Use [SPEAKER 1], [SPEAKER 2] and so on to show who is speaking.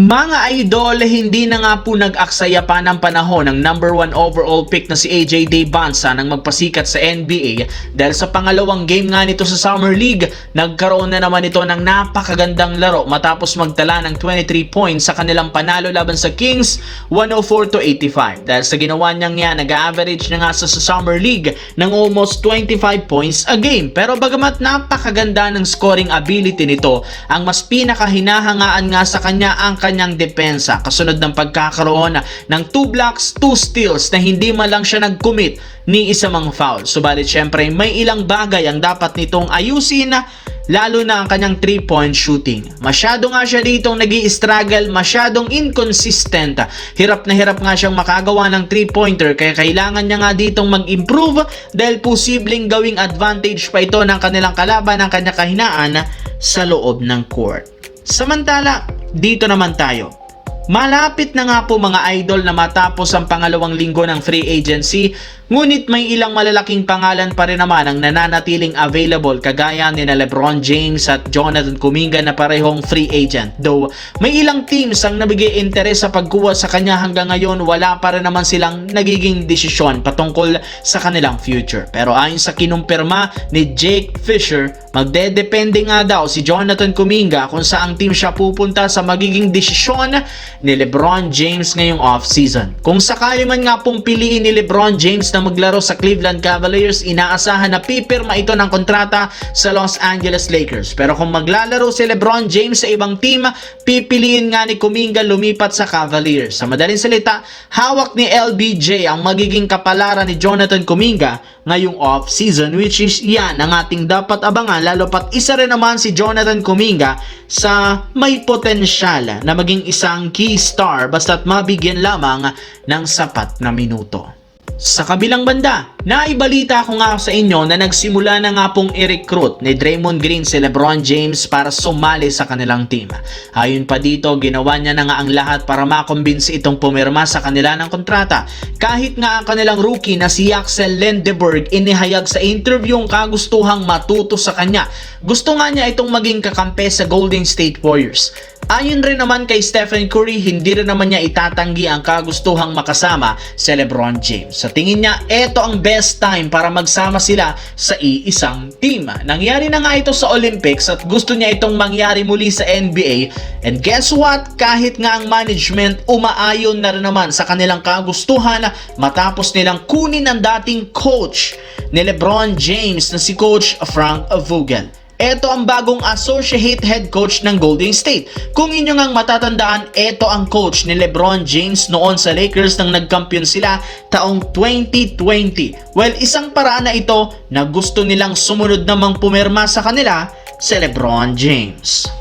[SPEAKER 1] Mga idol, hindi na nga po nag-aksaya pa ng panahon ng number 1 overall pick na si AJ Debonsa nang magpasikat sa NBA dahil sa pangalawang game nga nito sa Summer League, nagkaroon na naman ito ng napakagandang laro matapos magtala ng 23 points sa kanilang panalo laban sa Kings 104-85. Dahil sa ginawa niyang yan, nag-average na nga sa Summer League ng almost 25 points a game. Pero bagamat napakaganda ng scoring ability nito, ang mas pinakahinahangaan nga sa kanya ang kanyang depensa kasunod ng pagkakaroon ng 2 blocks, 2 steals na hindi man lang siya nag-commit ni isa mang foul. Subalit syempre may ilang bagay ang dapat nitong ayusin, lalo na ang kanyang 3-point shooting. Masyado nga siya ditong nag-i-struggle, masyadong inconsistent. Hirap na hirap nga siyang makagawa ng 3-pointer kaya kailangan niya nga ditong mag-improve dahil posibleng gawing advantage pa ito ng kanilang kalaban ang kanyang kahinaan sa loob ng court. Samantala, dito naman tayo. Malapit na nga po mga idol na matapos ang pangalawang linggo ng free agency, ngunit may ilang malalaking pangalan pa rin naman ang nananatiling available kagaya ni LeBron James at Jonathan Kuminga na parehong free agent. Though may ilang teams ang nabigay interes sa pagkuha sa kanya, hanggang ngayon wala pa rin naman silang nagiging desisyon patungkol sa kanilang future. Pero ayon sa kinumpirma ni Jake Fisher, magdedepende nga daw si Jonathan Kuminga kung saang team siya pupunta sa magiging desisyon ni LeBron James ngayong off-season. Kung sakali man nga pong piliin ni LeBron James na maglaro sa Cleveland Cavaliers, inaasahan na pipirma ito ng kontrata sa Los Angeles Lakers. Pero kung maglalaro si LeBron James sa ibang team, pipiliin nga ni Kuminga lumipat sa Cavaliers. Sa madaling salita, hawak ni LBJ ang magiging kapalaran ni Jonathan Kuminga ngayong off-season, which is yan ang ating dapat abangan, lalo pat isa rin naman si Jonathan Kuminga sa may potensyal na maging isang key star basta't mabigyan lamang ng sapat na minuto. Sa kabilang banda, naibalita ko nga sa inyo na nagsimula na nga pong i-recruit ni Draymond Green si LeBron James para sumali sa kanilang team. Ayon pa dito, ginawa niya na nga ang lahat para makumbinsi itong pumirma sa kanila ng kontrata. Kahit nga ang kanilang rookie na si Axel Lendeberg inihayag sa interview ang kagustuhang matuto sa kanya. Gusto nga niya itong maging kakampi sa Golden State Warriors. Ayon rin naman kay Stephen Curry, hindi rin naman niya itatanggi ang kagustuhang makasama si LeBron James. Sa tingin niya, ito ang best time para magsama sila sa iisang team. Nangyari na nga ito sa Olympics at gusto niya itong mangyari muli sa NBA. And guess what? Kahit nga ang management umaayon na rin naman sa kanilang kagustuhan matapos nilang kunin ang dating coach ni LeBron James na si Coach Frank Vogel. Ito ang bagong associate head coach ng Golden State. Kung inyo ngang matatandaan, ito ang coach ni LeBron James noon sa Lakers nang nagkampiyon sila taong 2020. Well, isang paraan na ito na gusto nilang sumunod namang pumirma sa kanila si LeBron James.